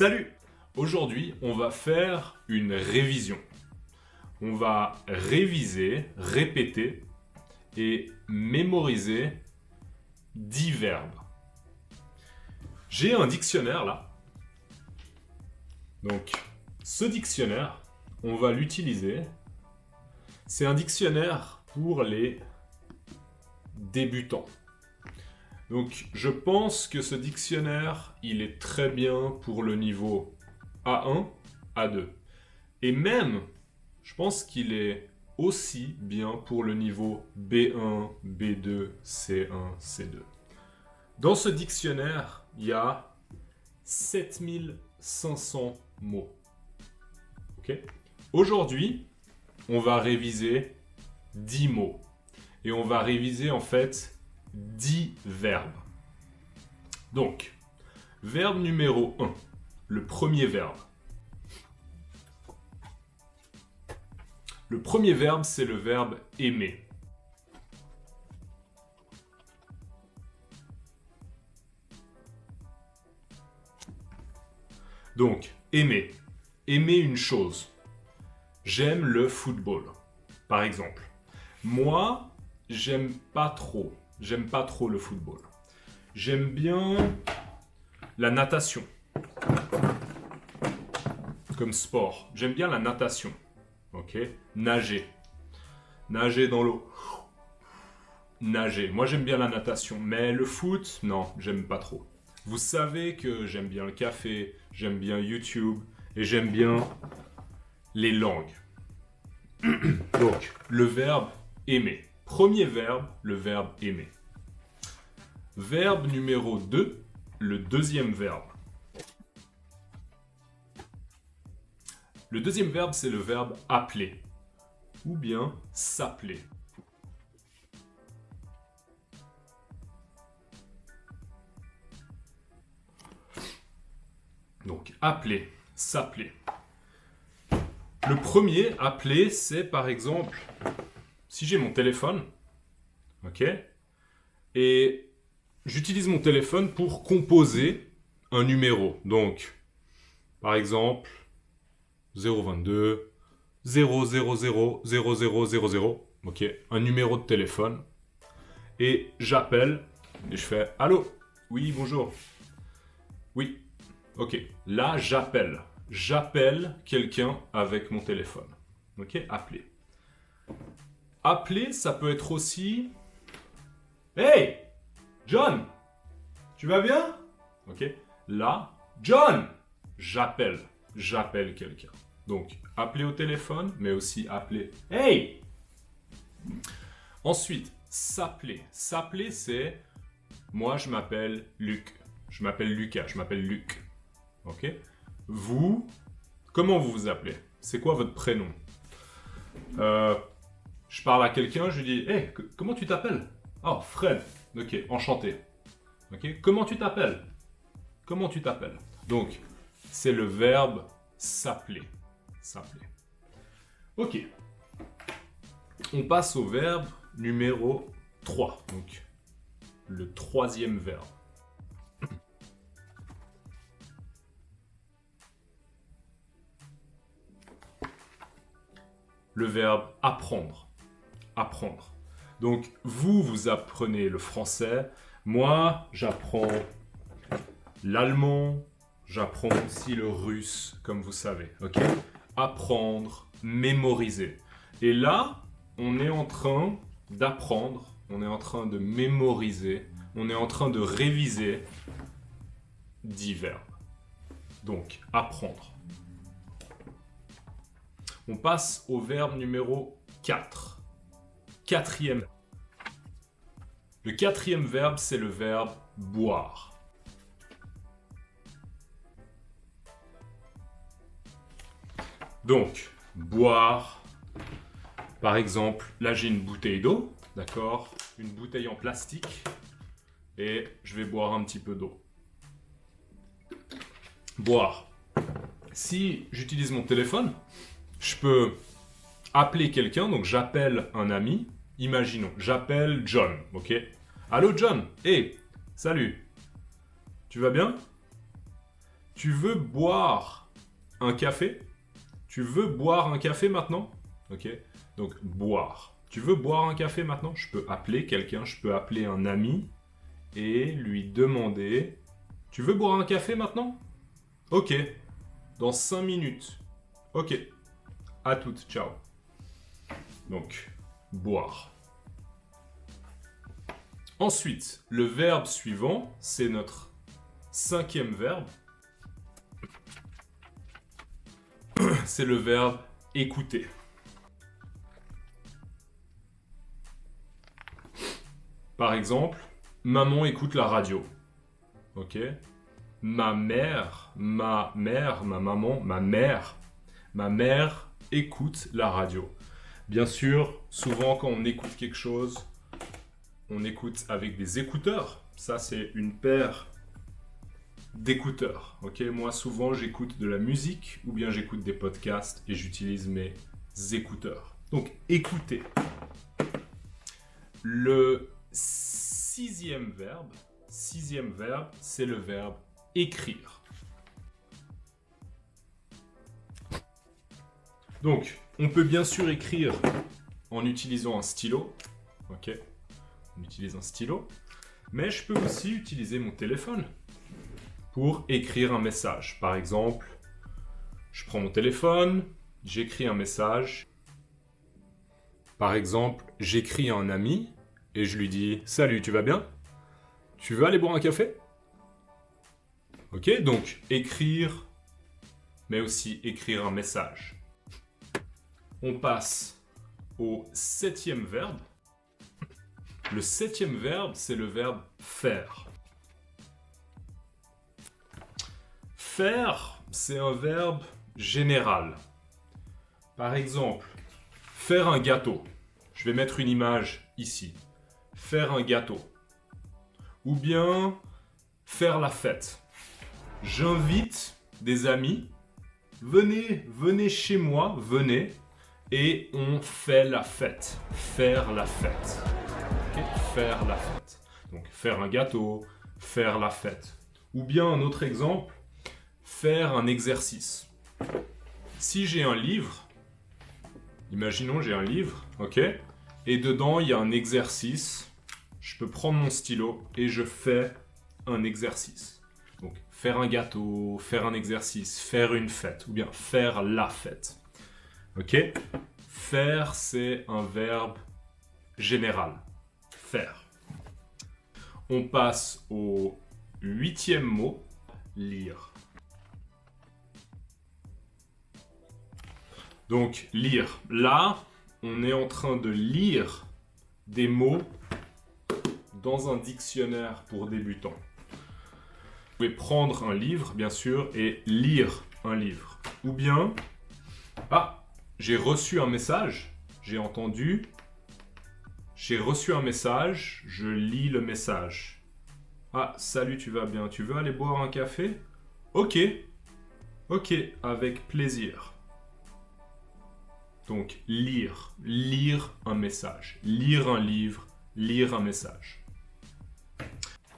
Salut! Aujourd'hui, on va faire une révision. On va réviser, répéter et mémoriser 10 verbes. J'ai un dictionnaire là. Donc, ce dictionnaire, on va l'utiliser. C'est un dictionnaire pour les débutants. Donc, je pense que ce dictionnaire, il est très bien pour le niveau A1, A2. Et même, je pense qu'il est aussi bien pour le niveau B1, B2, C1, C2. Dans ce dictionnaire, il y a 7500 mots. Ok ? Aujourd'hui, on va réviser 10 mots. Et on va réviser en fait 10 verbes. Donc, verbe numéro 1, le premier verbe. Le premier verbe, c'est le verbe aimer. Donc, aimer. Aimer une chose. J'aime le football, par exemple. Moi, j'aime pas trop le football. J'aime bien la natation comme sport. J'aime bien la natation. Ok, nager. Nager dans l'eau. Nager. Moi, j'aime bien la natation. Mais le foot, non, j'aime pas trop. Vous savez que j'aime bien le café, j'aime bien YouTube et j'aime bien les langues. Donc, le verbe aimer. Premier verbe, le verbe aimer. Verbe numéro 2, le deuxième verbe. Le deuxième verbe, c'est le verbe appeler ou bien s'appeler. Donc, appeler, s'appeler. Le premier, appeler, c'est par exemple, si j'ai mon téléphone, ok, et j'utilise mon téléphone pour composer un numéro. Donc, par exemple, 022 000 0000, ok, un numéro de téléphone. Et j'appelle et je fais « Allô? Oui, bonjour. Oui, ok. » Là, j'appelle. J'appelle quelqu'un avec mon téléphone. Ok, appeler. Appeler, ça peut être aussi... Hey! John! Tu vas bien? Ok. Là, John! J'appelle. J'appelle quelqu'un. Donc, appeler au téléphone, mais aussi appeler Hey! Ensuite, s'appeler. S'appeler, c'est moi, je m'appelle Luc. Je m'appelle Lucas. Je m'appelle Luc. Ok? Vous, comment vous vous appelez? C'est quoi votre prénom? Je parle à quelqu'un, je lui dis Hey, comment tu t'appelles? Oh, Fred. Ok, enchanté. Ok? Comment tu t'appelles? Comment tu t'appelles? Donc, c'est le verbe s'appeler. S'appeler. Ok. On passe au verbe numéro 3. Donc, le troisième verbe. Le verbe apprendre. Apprendre. Donc, vous apprenez le français. Moi, j'apprends l'allemand. J'apprends aussi le russe, comme vous savez. Ok? Apprendre, mémoriser. Et là, on est en train d'apprendre, on est en train de mémoriser, on est en train de réviser 10 verbes. Donc, apprendre. On passe au verbe numéro 4. Quatrième. Le quatrième verbe, c'est le verbe boire. Donc, boire, par exemple, là j'ai une bouteille d'eau, d'accord? Une bouteille en plastique, et je vais boire un petit peu d'eau. Boire. Si j'utilise mon téléphone, je peux appeler quelqu'un, donc j'appelle un ami, imaginons, j'appelle John, ok? Allô John, hey, salut, tu vas bien? Tu veux boire un café? Tu veux boire un café maintenant? Ok. Donc, boire. Tu veux boire un café maintenant? Je peux appeler quelqu'un, je peux appeler un ami et lui demander: tu veux boire un café maintenant? Ok. Dans 5 minutes. Ok. À toutes. Ciao. Donc, boire. Ensuite, le verbe suivant, c'est notre 5e verbe. C'est le verbe écouter. Par exemple, maman écoute la radio. Ok? Ma mère écoute la radio. Bien sûr, souvent quand on écoute quelque chose, on écoute avec des écouteurs. Ça, c'est une paire d'écouteurs. Ok, moi, souvent, j'écoute de la musique ou bien j'écoute des podcasts et j'utilise mes écouteurs. Donc, écouter. Le sixième verbe, c'est le verbe écrire. Donc, on peut bien sûr écrire en utilisant un stylo. Ok, on utilise un stylo. Mais je peux aussi utiliser mon téléphone pour écrire un message. Par exemple, je prends mon téléphone, j'écris un message. Par exemple, j'écris à un ami et je lui dis: salut, tu vas bien? Tu veux aller boire un café? Ok, donc écrire, mais aussi écrire un message. On passe au 7e verbe. Le 7e verbe, c'est le verbe faire. Faire, c'est un verbe général. Par exemple, faire un gâteau. Je vais mettre une image ici. Faire un gâteau. Ou bien faire la fête. J'invite des amis. Venez chez moi, venez. Et on fait la fête. Faire la fête. Okay? Faire la fête. Donc faire un gâteau, faire la fête. Ou bien un autre exemple, faire un exercice. Si j'ai un livre, imaginons j'ai un livre, ok, et dedans il y a un exercice, je peux prendre mon stylo et je fais un exercice. Donc faire un gâteau, faire un exercice, faire une fête, ou bien faire la fête. Ok? Faire, c'est un verbe général. Faire. On passe au 8e mot, lire. Donc, lire. Là, on est en train de lire des mots dans un dictionnaire pour débutants. Vous pouvez prendre un livre, bien sûr, et lire un livre. Ou bien, j'ai reçu un message, j'ai reçu un message, je lis le message. Ah, salut, tu vas bien, tu veux aller boire un café? Ok, avec plaisir. Donc, lire un message, lire un livre, lire un message.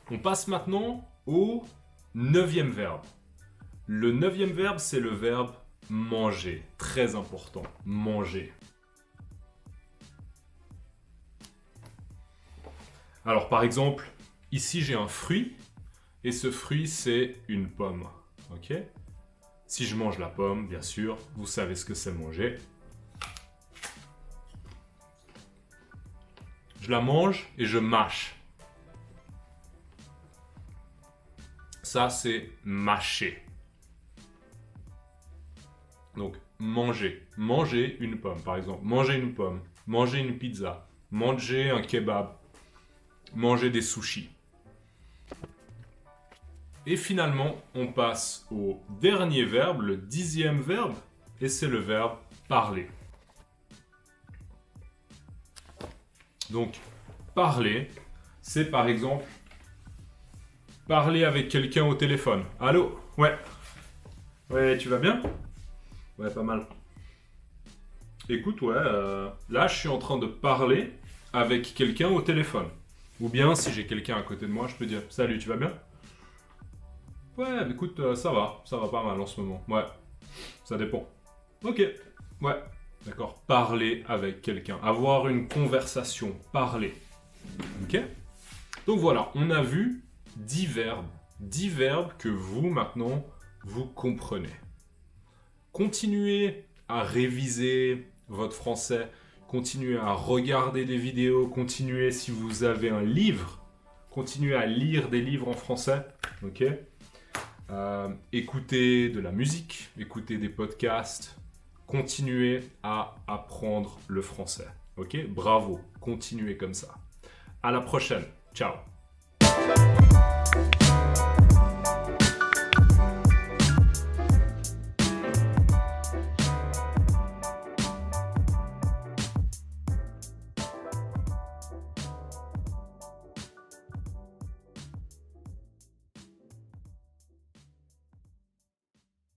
On passe maintenant au 9e verbe. Le 9e verbe, c'est le verbe manger. Très important, manger. Alors, par exemple, ici, j'ai un fruit, et ce fruit, c'est une pomme. Ok? Si je mange la pomme, bien sûr, vous savez ce que c'est manger. Je la mange et je mâche. Ça, c'est mâcher. Donc, manger. Manger une pomme, par exemple. Manger une pomme. Manger une pizza. Manger un kebab. Manger des sushis. Et finalement, on passe au dernier verbe, le 10e verbe, et c'est le verbe parler. Donc, parler, c'est par exemple parler avec quelqu'un au téléphone. Allô? Ouais. Ouais, tu vas bien? Ouais, pas mal. Écoute, là, je suis en train de parler avec quelqu'un au téléphone. Ou bien, si j'ai quelqu'un à côté de moi, je peux dire: salut, tu vas bien? Ouais, mais écoute, ça va pas mal en ce moment. Ouais, ça dépend. Ok, ouais, d'accord. Parler avec quelqu'un, avoir une conversation, parler. Ok? Donc voilà, on a vu 10 verbes que vous, maintenant, vous comprenez. Continuez à réviser votre français, continuez à regarder des vidéos, continuez si vous avez un livre, continuez à lire des livres en français, ok? Écoutez de la musique, écoutez des podcasts, continuez à apprendre le français, ok? Bravo, continuez comme ça. À la prochaine, ciao!